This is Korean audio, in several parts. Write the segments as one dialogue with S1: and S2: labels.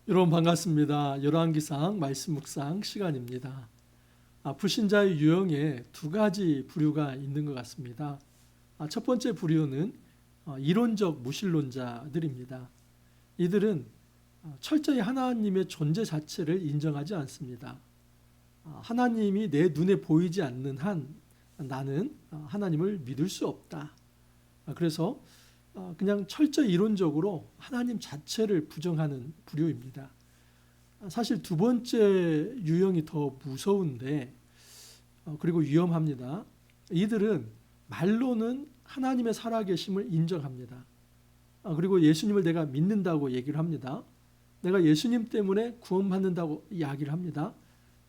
S1: 여러분 반갑습니다. 열왕기상 말씀 묵상 시간입니다. 불신자의 유형에 두 가지 부류가 있는 것 같습니다. 첫 번째 부류는 이론적 무신론자들입니다. 이들은 철저히 하나님의 존재 자체를 인정하지 않습니다. 하나님이 내 눈에 보이지 않는 한 나는 하나님을 믿을 수 없다. 그래서 그냥 철저히 이론적으로 하나님 자체를 부정하는 부류입니다. 사실 두 번째 유형이 더 무서운데 그리고 위험합니다. 이들은 말로는 하나님의 살아계심을 인정합니다. 그리고 예수님을 내가 믿는다고 얘기를 합니다. 내가 예수님 때문에 구원받는다고 이야기를 합니다.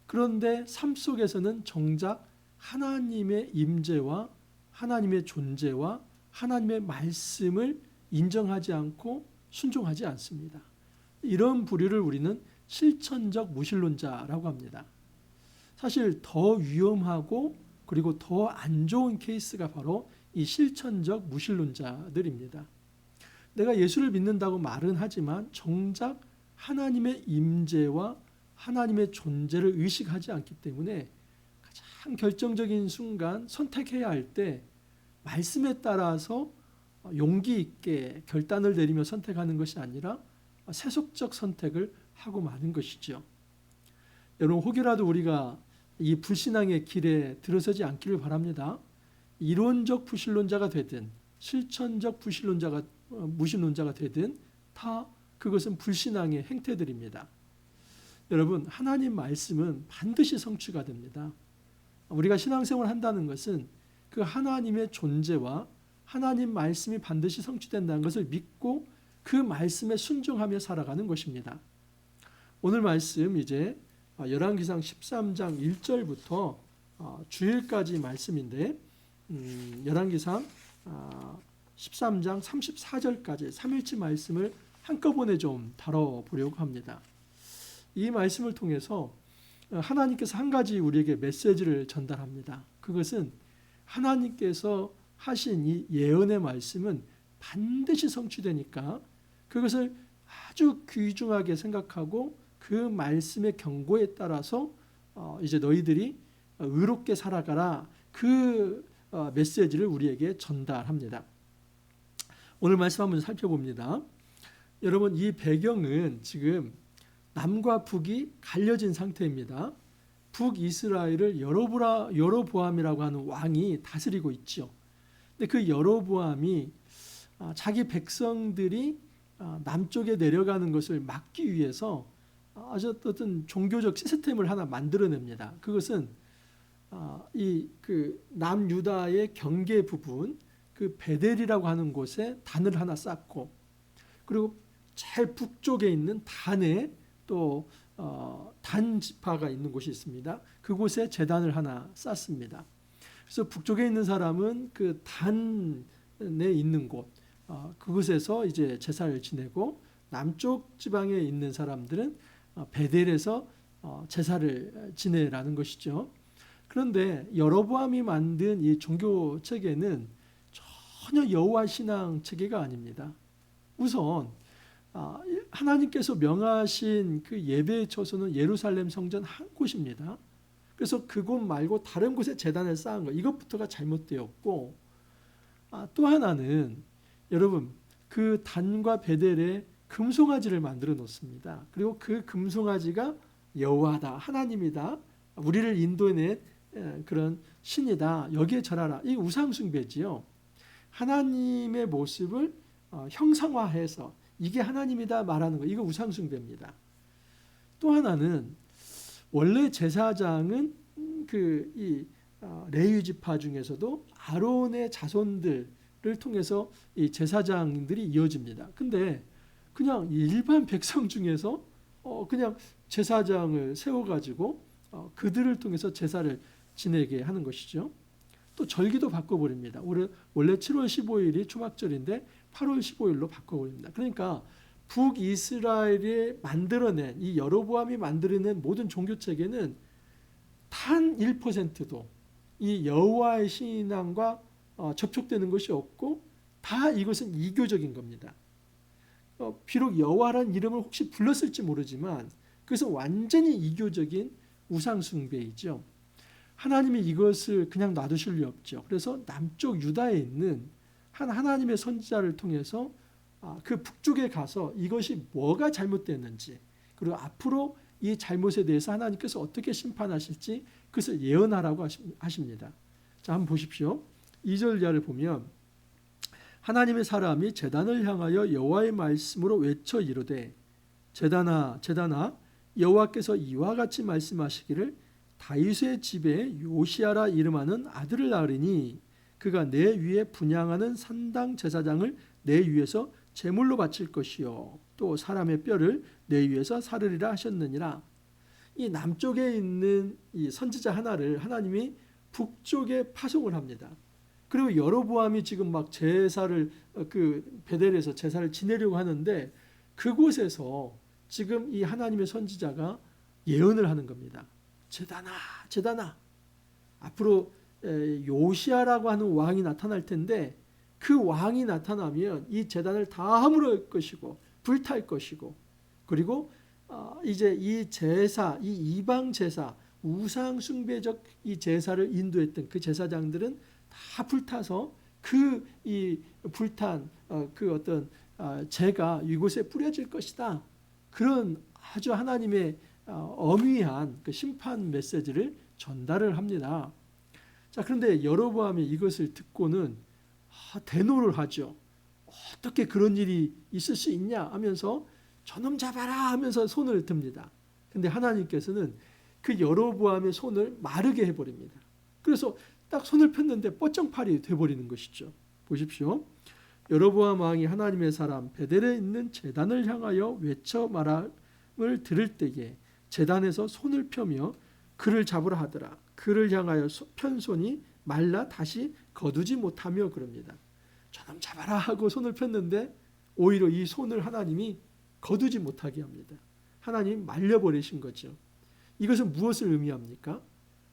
S1: 그런데 삶 속에서는 정작 하나님의 임재와 하나님의 존재와 하나님의 말씀을 인정하지 않고 순종하지 않습니다. 이런 부류를 우리는 실천적 무신론자라고 합니다. 사실 더 위험하고 그리고 더 안 좋은 케이스가 바로 이 실천적 무신론자들입니다. 내가 예수를 믿는다고 말은 하지만 정작 하나님의 임재와 하나님의 존재를 의식하지 않기 때문에 가장 결정적인 순간 선택해야 할 때 말씀에 따라서 용기 있게 결단을 내리며 선택하는 것이 아니라 세속적 선택을 하고 마는 것이죠. 여러분 혹여라도 우리가 이 불신앙의 길에 들어서지 않기를 바랍니다. 이론적 불신론자가 되든 실천적 무신론자가 되든 다 그것은 불신앙의 행태들입니다. 여러분 하나님 말씀은 반드시 성취가 됩니다. 우리가 신앙생활을 한다는 것은 그 하나님의 존재와 하나님 말씀이 반드시 성취된다는 것을 믿고 그 말씀에 순종하며 살아가는 것입니다. 오늘 말씀 이제 열왕기상 13장 1절부터 주일까지 말씀인데 열왕기상 13장 34절까지 3일치 말씀을 한꺼번에 좀 다뤄보려고 합니다. 이 말씀을 통해서 하나님께서 한 가지 우리에게 메시지를 전달합니다. 그것은 하나님께서 하신 이 예언의 말씀은 반드시 성취되니까 그것을 아주 귀중하게 생각하고 그 말씀의 경고에 따라서 이제 너희들이 의롭게 살아가라 그 메시지를 우리에게 전달합니다. 오늘 말씀 한번 살펴봅니다. 여러분 이 배경은 지금 남과 북이 갈려진 상태입니다. 북이스라엘을 여로보암이라고 하는 왕이 다스리고 있죠. 근데 그 여로보암이 자기 백성들이 남쪽에 내려가는 것을 막기 위해서 아주 어떤 종교적 시스템을 하나 만들어냅니다. 그것은 이 그 남유다의 경계 부분 그 베델이라고 하는 곳에 단을 하나 쌓고 그리고 제일 북쪽에 있는 단에 또 단 지파가 있는 곳이 있습니다. 그곳에 제단을 하나 쌓습니다. 그래서 북쪽에 있는 사람은 그 단에 있는 곳 그곳에서 이제 제사를 지내고 남쪽 지방에 있는 사람들은 베델에서 제사를 지내라는 것이죠. 그런데 여로보암이 만든 이 종교 체계는 전혀 여호와 신앙 체계가 아닙니다. 우선 하나님께서 명하신 그 예배의 처소는 예루살렘 성전 한 곳입니다. 그래서 그곳 말고 다른 곳에 제단을 쌓은 것 이것부터가 잘못되었고 또 하나는 여러분 그 단과 베델에 금송아지를 만들어 놓습니다. 그리고 그 금송아지가 여호와다 하나님이다 우리를 인도해낸 그런 신이다 여기에 절하라 이 우상숭배지요. 하나님의 모습을 형상화해서 이게 하나님이다 말하는 거 이거 우상숭배입니다. 또 하나는 원래 제사장은 이 레위 지파 중에서도 아론의 자손들을 통해서 이 제사장들이 이어집니다. 근데 그냥 일반 백성 중에서 그냥 제사장을 세워가지고 그들을 통해서 제사를 지내게 하는 것이죠. 또 절기도 바꿔버립니다. 원래 7월 15일이 초막절인데 8월 15일로 바꿔버립니다. 그러니까 북이스라엘이 만들어낸 이 여로보암이 만들어낸 모든 종교체계는 단 1%도 이 여호와의 신앙과 접촉되는 것이 없고 다 이것은 이교적인 겁니다. 비록 여호와라는 이름을 혹시 불렀을지 모르지만 그것은 완전히 이교적인 우상 숭배이죠. 하나님이 이것을 그냥 놔두실 리 없죠. 그래서 남쪽 유다에 있는 한 하나님의 선지자를 통해서 그 북쪽에 가서 이것이 뭐가 잘못됐는지, 그리고 앞으로 이 잘못에 대해서 하나님께서 어떻게 심판하실지 그것을 예언하라고 하십니다. 자, 한번 보십시오. 2절 이하를 보면 하나님의 사람이 제단을 향하여 여호와의 말씀으로 외쳐 이르되 제단아 제단아 여호와께서 이와 같이 말씀하시기를 다윗의 집에 요시아라 이름하는 아들을 낳으리니 그가 내 위에 분향하는 산당 제사장을 내 위에서 제물로 바칠 것이요 또 사람의 뼈를 내 위에서 사르리라 하셨느니라. 이 남쪽에 있는 이 선지자 하나를 하나님이 북쪽에 파송을 합니다. 그리고 여로보암이 지금 막 제사를 그 베델에서 제사를 지내려고 하는데 그곳에서 지금 이 하나님의 선지자가 예언을 하는 겁니다. 제단아 제단아 앞으로 요시아라고 하는 왕이 나타날 텐데 그 왕이 나타나면 이 제단을 다 허물을 것이고 불탈 것이고, 그리고 이제 이 제사, 이 이방 제사, 우상 숭배적 이 제사를 인도했던 그 제사장들은 다 불타서 그 이 불탄 그 어떤 재가 이곳에 뿌려질 것이다. 그런 아주 하나님의 엄위한 그 심판 메시지를 전달을 합니다. 자, 그런데 여로보암이 이것을 듣고는 대노를 하죠. 어떻게 그런 일이 있을 수 있냐 하면서 저놈 잡아라 하면서 손을 듭니다. 근데 하나님께서는 그 여로보암의 손을 마르게 해버립니다. 그래서 딱 손을 폈는데 뻗정팔이 돼버리는 것이죠. 보십시오. 여로보암 왕이 하나님의 사람 베델에 있는 제단을 향하여 외쳐 말함을 들을 때에 제단에서 손을 펴며 그를 잡으라 하더라. 그를 향하여 편 손이 말라 다시 거두지 못하며 그럽니다. 저놈 잡아라 하고 손을 폈는데 오히려 이 손을 하나님이 거두지 못하게 합니다. 하나님이 말려버리신 거죠. 이것은 무엇을 의미합니까?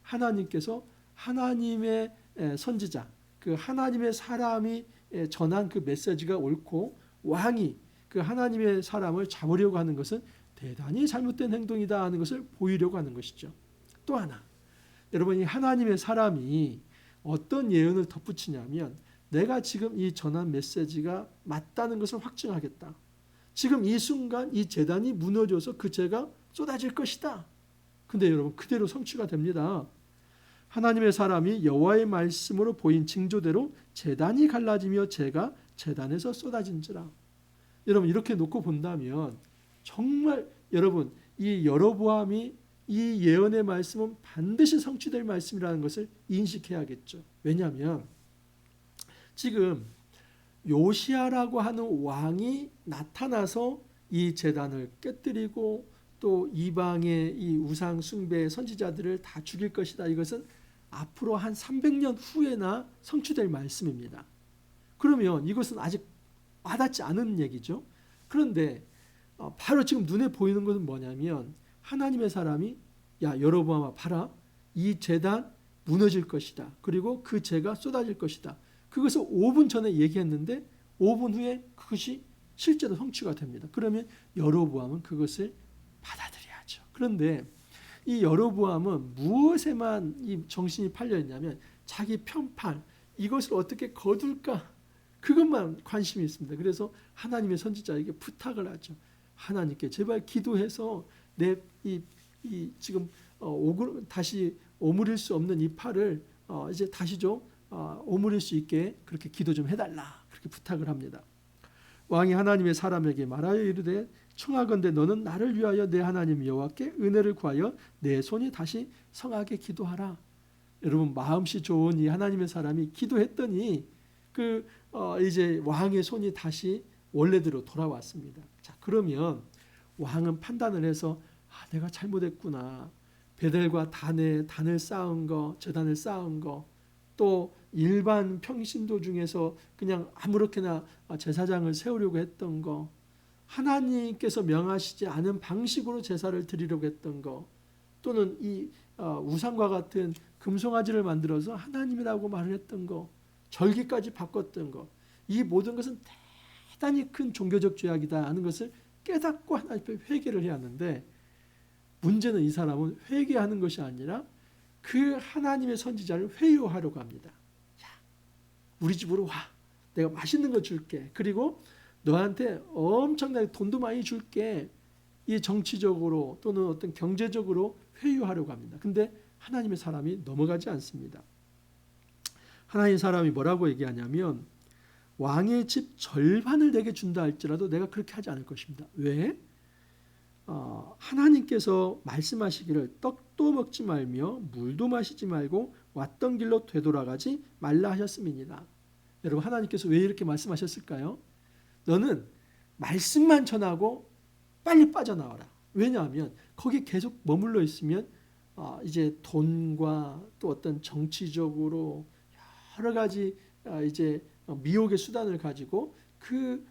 S1: 하나님께서 하나님의 선지자, 그 하나님의 사람이 전한 그 메시지가 옳고 왕이 그 하나님의 사람을 잡으려고 하는 것은 대단히 잘못된 행동이다 하는 것을 보이려고 하는 것이죠. 또 하나, 여러분이 하나님의 사람이 어떤 예언을 덧붙이냐면 내가 지금 이 전한 메시지가 맞다는 것을 확증하겠다. 지금 이 순간 이 제단이 무너져서 그 죄가 쏟아질 것이다. 근데 여러분 그대로 성취가 됩니다. 하나님의 사람이 여호와의 말씀으로 보인 징조대로 제단이 갈라지며 죄가 제단에서 쏟아진지라. 여러분 이렇게 놓고 본다면 정말 여러분 이 여로보암이 이 예언의 말씀은 반드시 성취될 말씀이라는 것을 인식해야겠죠. 왜냐하면 지금 요시아라고 하는 왕이 나타나서 이 제단을 깨뜨리고 또 이방의 이 우상 숭배 선지자들을 다 죽일 것이다. 이것은 앞으로 한 300년 후에나 성취될 말씀입니다. 그러면 이것은 아직 와닿지 않은 얘기죠. 그런데 바로 지금 눈에 보이는 것은 뭐냐면 하나님의 사람이 야 여로보암아 봐라 이 제단 무너질 것이다. 그리고 그 죄가 쏟아질 것이다. 그것을 5분 전에 얘기했는데 5분 후에 그것이 실제로 성취가 됩니다. 그러면 여로보암은 그것을 받아들여야죠. 그런데 이 여로보암은 무엇에만 이 정신이 팔려 있냐면 자기 편팔 이것을 어떻게 거둘까 그것만 관심이 있습니다. 그래서 하나님의 선지자에게 부탁을 하죠. 하나님께 제발 기도해서 내 이 지금 다시 오므릴 수 없는 이 팔을 이제 다시 좀 오므릴 수 있게 그렇게 기도 좀 해달라 그렇게 부탁을 합니다. 왕이 하나님의 사람에게 말하여 이르되 청하건대 너는 나를 위하여 내 하나님 여호와께 은혜를 구하여 내 손이 다시 성하게 기도하라. 여러분 마음씨 좋은 이 하나님의 사람이 기도했더니 이제 왕의 손이 다시 원래대로 돌아왔습니다. 자 그러면 왕은 판단을 해서 내가 잘못했구나. 베델과 단을 쌓은 거, 제단을 쌓은 거, 또 일반 평신도 중에서 그냥 아무렇게나 제사장을 세우려고 했던 거, 하나님께서 명하시지 않은 방식으로 제사를 드리려고 했던 거, 또는 이 우상과 같은 금송아지를 만들어서 하나님이라고 말을 했던 거, 절기까지 바꿨던 거, 이 모든 것은 대단히 큰 종교적 죄악이다 하는 것을 깨닫고 하나님 앞에 회개를 해야 하는데, 문제는 이 사람은 회개하는 것이 아니라 그 하나님의 선지자를 회유하려고 합니다. 야, 우리 집으로 와. 내가 맛있는 거 줄게. 그리고 너한테 엄청나게 돈도 많이 줄게. 이 정치적으로 또는 어떤 경제적으로 회유하려고 합니다. 근데 하나님의 사람이 넘어가지 않습니다. 하나님의 사람이 뭐라고 얘기하냐면, 왕의 집 절반을 내게 준다 할지라도 내가 그렇게 하지 않을 것입니다. 왜? 하나님께서 말씀하시기를 떡도 먹지 말며 물도 마시지 말고 왔던 길로 되돌아가지 말라 하셨음이니라. 여러분, 하나님께서 왜 이렇게 말씀하셨을까요? 너는 말씀만 전하고 빨리 빠져나와라. 왜냐하면 거기 계속 머물러 있으면 이제 돈과 또 어떤 정치적으로 여러 가지 이제 미혹의 수단을 가지고 그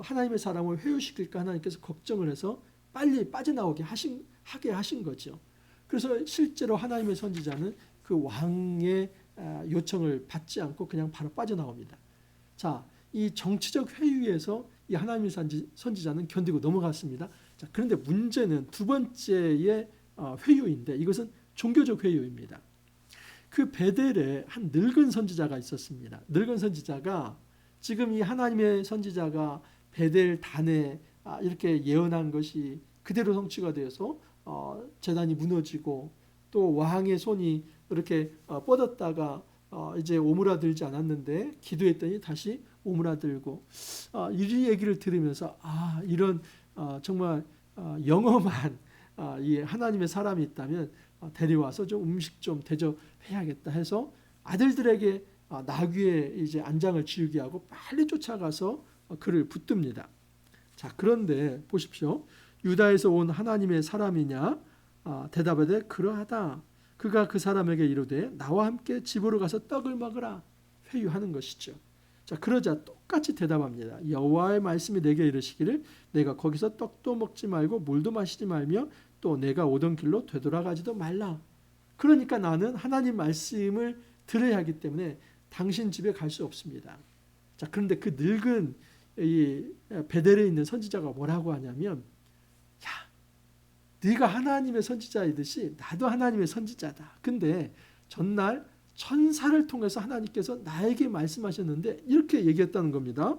S1: 하나님의 사람을 회유시킬까 하나님께서 걱정을 해서 빨리 빠져나오게 하게 하신 거죠. 그래서 실제로 하나님의 선지자는 그 왕의 요청을 받지 않고 그냥 바로 빠져나옵니다. 자, 이 정치적 회유에서 이 하나님의 선지자는 견디고 넘어갔습니다. 자, 그런데 문제는 두 번째의 회유인데, 이것은 종교적 회유입니다. 그 베델에 한 늙은 선지자가 있었습니다. 늙은 선지자가 지금 이 하나님의 선지자가 베델 단에 이렇게 예언한 것이 그대로 성취가 되어서 제단이 무너지고 또 왕의 손이 이렇게 뻗었다가 이제 오므라들지 않았는데 기도했더니 다시 오므라들고, 이 얘기를 들으면서 이런 정말 영험한 이 하나님의 사람이 있다면 데려와서 좀 음식 좀 대접해야겠다 해서 아들들에게 나귀에 이제 안장을 지우게 하고 빨리 쫓아가서 그를 붙듭니다. 자, 그런데 보십시오. 유다에서 온 하나님의 사람이냐? 대답하되 그러하다. 그가 그 사람에게 이르되 나와 함께 집으로 가서 떡을 먹으라. 회유하는 것이죠. 자, 그러자 똑같이 대답합니다. 여호와의 말씀이 내게 이르시기를 내가 거기서 떡도 먹지 말고 물도 마시지 말며 또 내가 오던 길로 되돌아가지도 말라. 그러니까 나는 하나님 말씀을 들어야 하기 때문에 당신 집에 갈 수 없습니다. 자, 그런데 그 늙은 이 베델에 있는 선지자가 뭐라고 하냐면, 야, 네가 하나님의 선지자이듯이 나도 하나님의 선지자다. 근데 전날 천사를 통해서 하나님께서 나에게 말씀하셨는데 이렇게 얘기했다는 겁니다.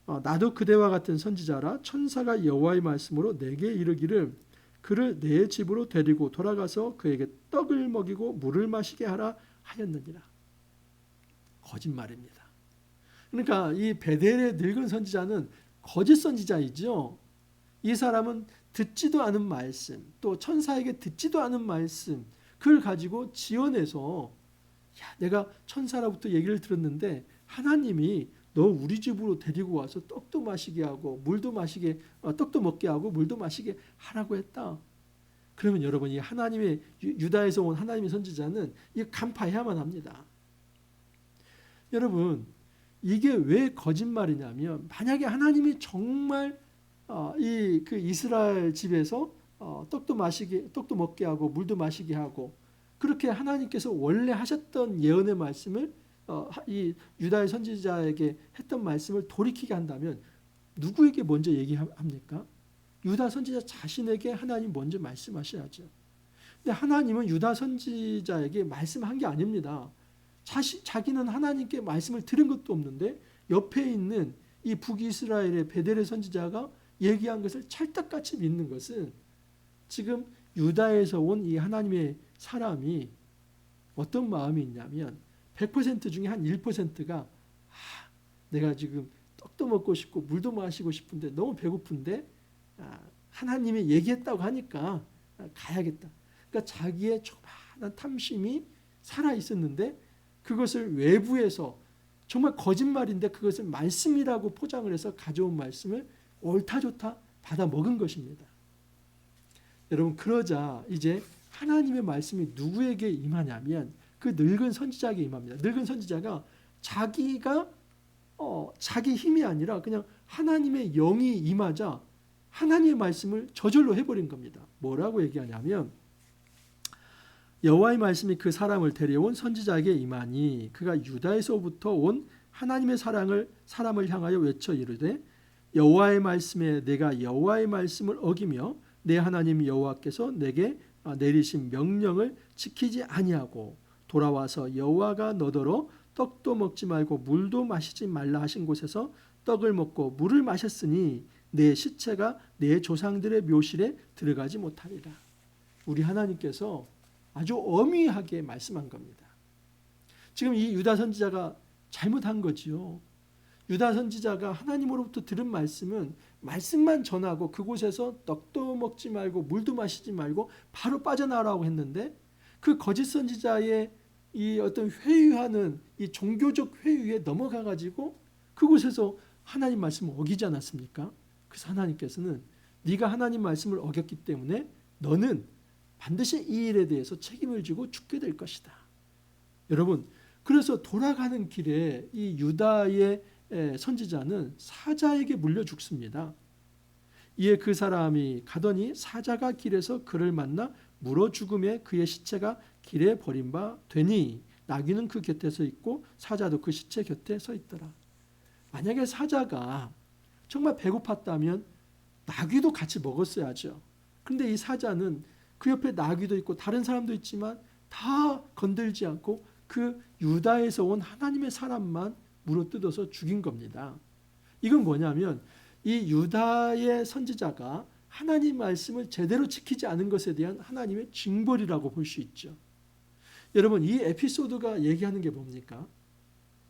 S1: 나도 그대와 같은 선지자라. 천사가 여호와의 말씀으로 내게 이르기를 그를 내 집으로 데리고 돌아가서 그에게 떡을 먹이고 물을 마시게 하라 하였느니라. 거짓말입니다. 그러니까 이 베델의 늙은 선지자는 거짓 선지자이죠. 이 사람은 듣지도 않은 말씀, 또 천사에게 듣지도 않은 말씀, 그걸 가지고 지어내서, 야, 내가 천사로부터 얘기를 들었는데 하나님이 너 우리 집으로 데리고 와서 떡도 마시게 하고 물도 마시게, 떡도 먹게 하고 물도 마시게 하라고 했다. 그러면 여러분, 이 하나님의 유다에서 온 하나님의 선지자는 이 간파해야만 합니다. 여러분, 이게 왜 거짓말이냐면, 만약에 하나님이 정말 그 이스라엘 집에서 떡도 먹게 하고 물도 마시게 하고 그렇게 하나님께서 원래 하셨던 예언의 말씀을 이 유다의 선지자에게 했던 말씀을 돌이키게 한다면 누구에게 먼저 얘기합니까? 유다 선지자 자신에게 하나님 먼저 말씀하셔야죠. 근데 하나님은 유다 선지자에게 말씀한 게 아닙니다. 자기는 하나님께 말씀을 들은 것도 없는데 옆에 있는 이 북이스라엘의 베델의 선지자가 얘기한 것을 찰떡같이 믿는 것은, 지금 유다에서 온 이 하나님의 사람이 어떤 마음이 있냐면 100% 중에 한 1%가 내가 지금 떡도 먹고 싶고 물도 마시고 싶은데 너무 배고픈데 하나님이 얘기했다고 하니까 가야겠다. 그러니까 자기의 조그마한 탐심이 살아있었는데 그것을 외부에서 정말 거짓말인데 그것을 말씀이라고 포장을 해서 가져온 말씀을 옳다 좋다 받아 먹은 것입니다. 여러분, 그러자 이제 하나님의 말씀이 누구에게 임하냐면 그 늙은 선지자에게 임합니다. 늙은 선지자가 자기가 자기 힘이 아니라 그냥 하나님의 영이 임하자 하나님의 말씀을 저절로 해버린 겁니다. 뭐라고 얘기하냐면, 여호와의 말씀이 그 사람을 데려온 선지자에게 임하니 그가 유다에서부터 온 하나님의 사람을 향하여 외쳐 이르되 여호와의 말씀에 내가 여호와의 말씀을 어기며 내 하나님 여호와께서 내게 내리신 명령을 지키지 아니하고 돌아와서 여호와가 너더러 떡도 먹지 말고 물도 마시지 말라 하신 곳에서 떡을 먹고 물을 마셨으니 내 시체가 내 조상들의 묘실에 들어가지 못하리라. 우리 하나님께서 아주 엄히하게 말씀한 겁니다. 지금 이 유다 선지자가 잘못한 거지요. 유다 선지자가 하나님으로부터 들은 말씀은 말씀만 전하고 그곳에서 떡도 먹지 말고 물도 마시지 말고 바로 빠져나가라고 했는데 그 거짓 선지자의 이 어떤 회유하는 이 종교적 회유에 넘어가 가지고 그곳에서 하나님 말씀을 어기지 않았습니까? 그래서 하나님께서는 네가 하나님 말씀을 어겼기 때문에 너는 반드시 이 일에 대해서 책임을 지고 죽게 될 것이다. 여러분, 그래서 돌아가는 길에 이 유다의 선지자는 사자에게 물려 죽습니다. 이에 그 사람이 가더니 사자가 길에서 그를 만나 물어 죽음에 그의 시체가 길에 버린 바 되니 나귀는 그 곁에 서 있고 사자도 그 시체 곁에 서 있더라. 만약에 사자가 정말 배고팠다면 나귀도 같이 먹었어야죠. 그런데 이 사자는 그 옆에 나귀도 있고 다른 사람도 있지만 다 건들지 않고 그 유다에서 온 하나님의 사람만 물어뜯어서 죽인 겁니다. 이건 뭐냐면 이 유다의 선지자가 하나님 말씀을 제대로 지키지 않은 것에 대한 하나님의 징벌이라고 볼 수 있죠. 여러분, 이 에피소드가 얘기하는 게 뭡니까?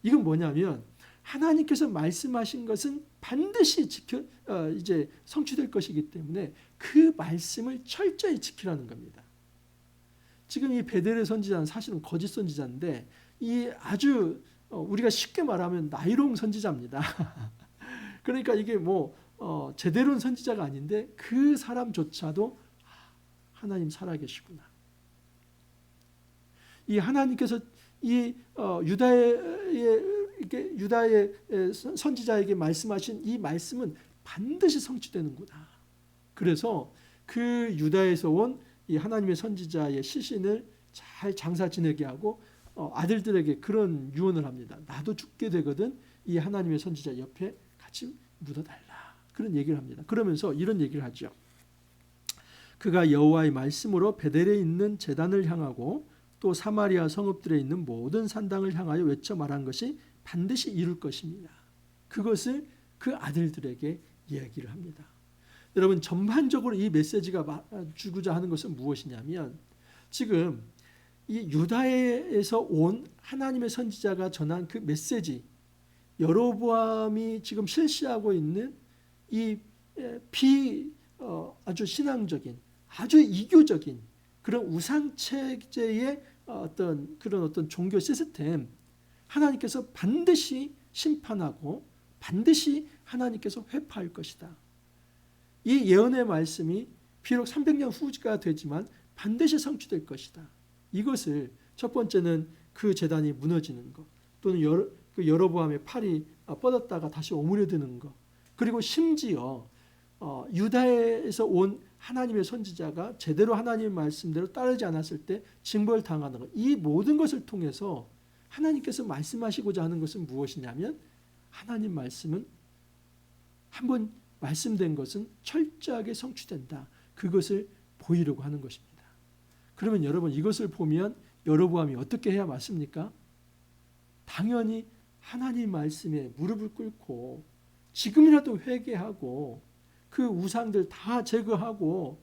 S1: 이건 뭐냐면 하나님께서 말씀하신 것은 반드시 이제 성취될 것이기 때문에 그 말씀을 철저히 지키라는 겁니다. 지금 이 베델의 선지자는 사실은 거짓 선지자인데 이 아주 우리가 쉽게 말하면 나이롱 선지자입니다. 그러니까 이게 제대로는 선지자가 아닌데 그 사람조차도 하나님 살아계시구나. 이 하나님께서 이 유다의 선지자에게 말씀하신 이 말씀은 반드시 성취되는구나. 그래서 그 유다에서 온 이 하나님의 선지자의 시신을 잘 장사 지내게 하고 아들들에게 그런 유언을 합니다. 나도 죽게 되거든 이 하나님의 선지자 옆에 같이 묻어달라. 그런 얘기를 합니다. 그러면서 이런 얘기를 하죠. 그가 여호와의 말씀으로 베델에 있는 제단을 향하고 또 사마리아 성읍들에 있는 모든 산당을 향하여 외쳐 말한 것이 반드시 이룰 것입니다. 그것을 그 아들들에게 이야기를 합니다. 여러분, 전반적으로 이 메시지가 주고자 하는 것은 무엇이냐면 지금 이 유다에서 온 하나님의 선지자가 전한 그 메시지, 여로보암이 지금 실시하고 있는 이 아주 신앙적인, 아주 이교적인 그런 우상 체제의 어떤 종교 시스템, 하나님께서 반드시 심판하고 반드시 하나님께서 회파할 것이다. 이 예언의 말씀이 비록 300년 후가 되지만 반드시 성취될 것이다. 이것을 첫 번째는 그 제단이 무너지는 것, 또는 여로보암의 팔이 뻗었다가 다시 오므려드는 것, 그리고 심지어 유다에서 온 하나님의 선지자가 제대로 하나님의 말씀대로 따르지 않았을 때 징벌당하는 것, 이 모든 것을 통해서 하나님께서 말씀하시고자 하는 것은 무엇이냐면 하나님 말씀은 한번 말씀된 것은 철저하게 성취된다. 그것을 보이려고 하는 것입니다. 그러면 여러분, 이것을 보면 여로보암이 어떻게 해야 맞습니까? 당연히 하나님 말씀에 무릎을 꿇고 지금이라도 회개하고 그 우상들 다 제거하고,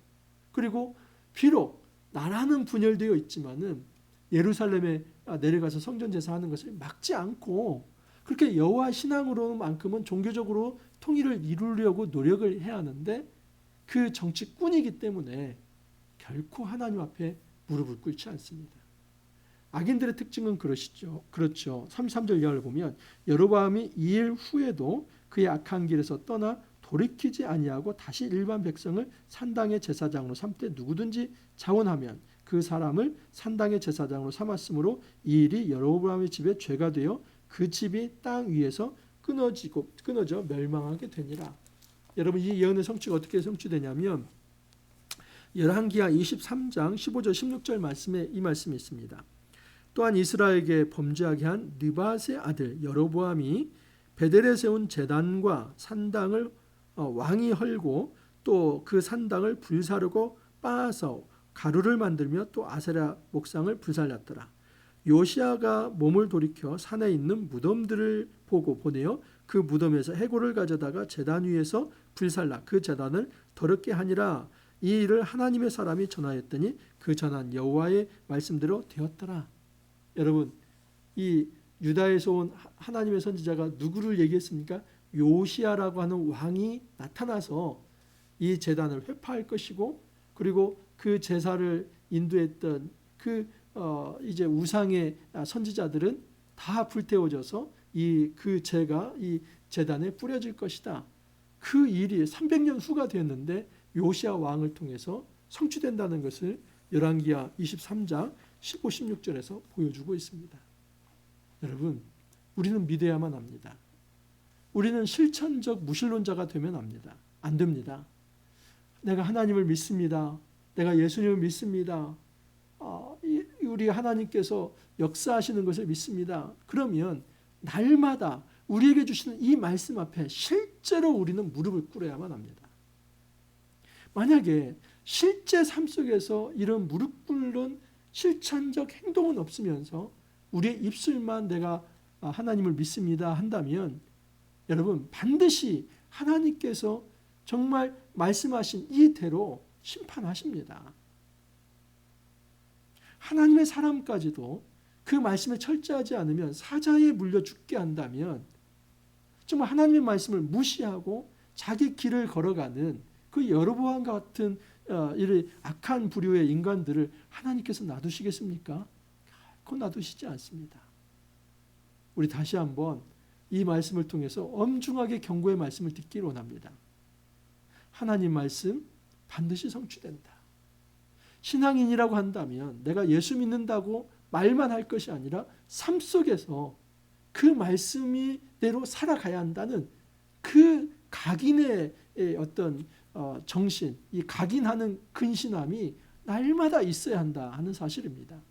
S1: 그리고 비록 나라는 분열되어 있지만은 예루살렘에 내려가서 성전 제사하는 것을 막지 않고 그렇게 여호와 신앙으로만큼은 종교적으로 통일을 이루려고 노력을 해야 하는데 그 정치꾼이기 때문에 결코 하나님 앞에 무릎을 꿇지 않습니다. 악인들의 특징은 그렇죠. 33절 이하를 보면 여로보암이 이 일 후에도 그의 악한 길에서 떠나 돌이키지 아니하고 다시 일반 백성을 산당의 제사장으로 삼되 누구든지 자원하면 그 사람을 산당의 제사장으로 삼았으므로 이 일이 여로보암의 집에 죄가 되어 그 집이 땅 위에서 끊어져 멸망하게 되니라. 여러분, 이 예언의 성취가 어떻게 성취되냐면 열왕기하 23장 15절 16절 말씀에 이 말씀이 있습니다. 또한 이스라엘에게 범죄하게 한 느밧의 아들 여로보암이 베델에 세운 제단과 산당을 왕이 헐고 또 그 산당을 불사르고 빻아서 가루를 만들며 또 아세라 목상을 불살랐더라. 요시아가 몸을 돌이켜 산에 있는 무덤들을 보고 보내어 그 무덤에서 해골을 가져다가 제단 위에서 불살라 그 제단을 더럽게 하니라. 이 일을 하나님의 사람이 전하였더니 그 전한 여호와의 말씀대로 되었더라. 여러분, 이 유다에서 온 하나님의 선지자가 누구를 얘기했습니까? 요시아라고 하는 왕이 나타나서 이 제단을 회파할 것이고, 그리고 그 제사를 인도했던 그 이제 우상의 선지자들은 다 불태워져서 그 죄가 이 제단에 뿌려질 것이다. 그 일이 300년 후가 되었는데 요시아 왕을 통해서 성취된다는 것을 열왕기하 23장 15, 16절에서 보여주고 있습니다. 여러분, 우리는 믿어야만 합니다. 우리는 실천적 무신론자가 되면 안 됩니다. 내가 하나님을 믿습니다. 내가 예수님을 믿습니다. 우리 하나님께서 역사하시는 것을 믿습니다. 그러면 날마다 우리에게 주시는 이 말씀 앞에 실제로 우리는 무릎을 꿇어야만 합니다. 만약에 실제 삶 속에서 이런 무릎 꿇는 실천적 행동은 없으면서 우리의 입술만 내가 하나님을 믿습니다 한다면 여러분, 반드시 하나님께서 정말 말씀하신 이대로 심판하십니다. 하나님의 사람까지도 그 말씀에 철저하지 않으면 사자에 물려 죽게 한다면 정말 하나님의 말씀을 무시하고 자기 길을 걸어가는 그 여로보암과 같은 이런 악한 부류의 인간들을 하나님께서 놔두시겠습니까? 결코 놔두시지 않습니다. 우리 다시 한번 이 말씀을 통해서 엄중하게 경고의 말씀을 듣기를 원합니다. 하나님 말씀 반드시 성취된다. 신앙인이라고 한다면 내가 예수 믿는다고 말만 할 것이 아니라 삶 속에서 그 말씀이대로 살아가야 한다는 그 각인의 어떤 정신, 이 각인하는 근신함이 날마다 있어야 한다 하는 사실입니다.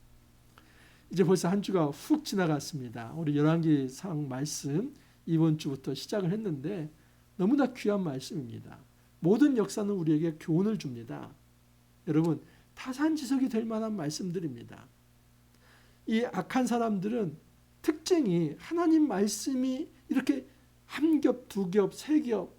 S1: 이제 벌써 한 주가 훅 지나갔습니다. 우리 열왕기상 말씀 이번 주부터 시작을 했는데 너무나 귀한 말씀입니다. 모든 역사는 우리에게 교훈을 줍니다. 여러분, 타산지석이 될 만한 말씀들입니다. 이 악한 사람들은 특징이 하나님 말씀이 이렇게 한 겹, 두 겹, 세 겹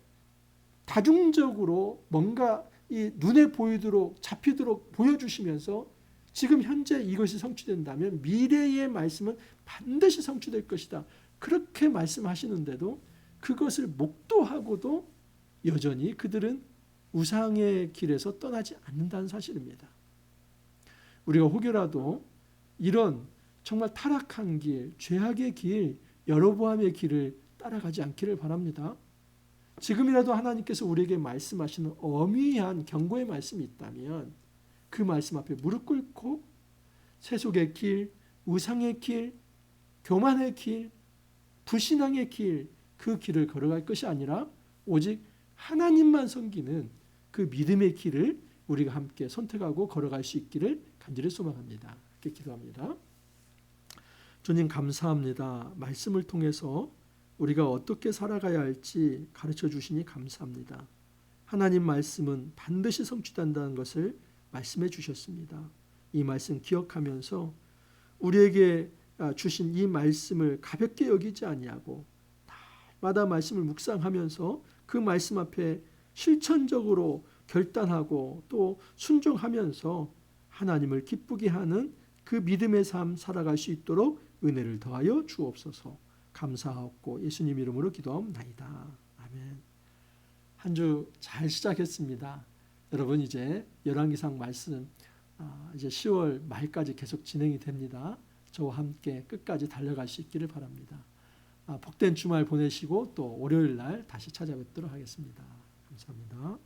S1: 다중적으로 뭔가 이 눈에 보이도록 잡히도록 보여주시면서 지금 현재 이것이 성취된다면 미래의 말씀은 반드시 성취될 것이다. 그렇게 말씀하시는데도 그것을 목도하고도 여전히 그들은 우상의 길에서 떠나지 않는다는 사실입니다. 우리가 혹여라도 이런 정말 타락한 길, 죄악의 길, 여로보암의 길을 따라가지 않기를 바랍니다. 지금이라도 하나님께서 우리에게 말씀하시는 엄위한 경고의 말씀이 있다면 그 말씀 앞에 무릎 꿇고 세속의 길, 우상의 길, 교만의 길, 불신앙의 길, 그 길을 걸어갈 것이 아니라 오직 하나님만 섬기는 그 믿음의 길을 우리가 함께 선택하고 걸어갈 수 있기를 간절히 소망합니다. 이렇게 기도합니다. 주님 감사합니다. 말씀을 통해서 우리가 어떻게 살아가야 할지 가르쳐 주시니 감사합니다. 하나님 말씀은 반드시 성취된다는 것을 말씀해 주셨습니다. 이 말씀 기억하면서 우리에게 주신 이 말씀을 가볍게 여기지 아니하고 날마다 말씀을 묵상하면서 그 말씀 앞에 실천적으로 결단하고 또 순종하면서 하나님을 기쁘게 하는 그 믿음의 삶 살아갈 수 있도록 은혜를 더하여 주옵소서. 감사하옵고 예수님 이름으로 기도하옵나이다. 아멘. 한 주 잘 시작했습니다. 여러분 이제 열왕기상 말씀 이제 10월 말까지 계속 진행이 됩니다. 저와 함께 끝까지 달려갈 수 있기를 바랍니다. 복된 주말 보내시고 또 월요일 날 다시 찾아뵙도록 하겠습니다. 감사합니다.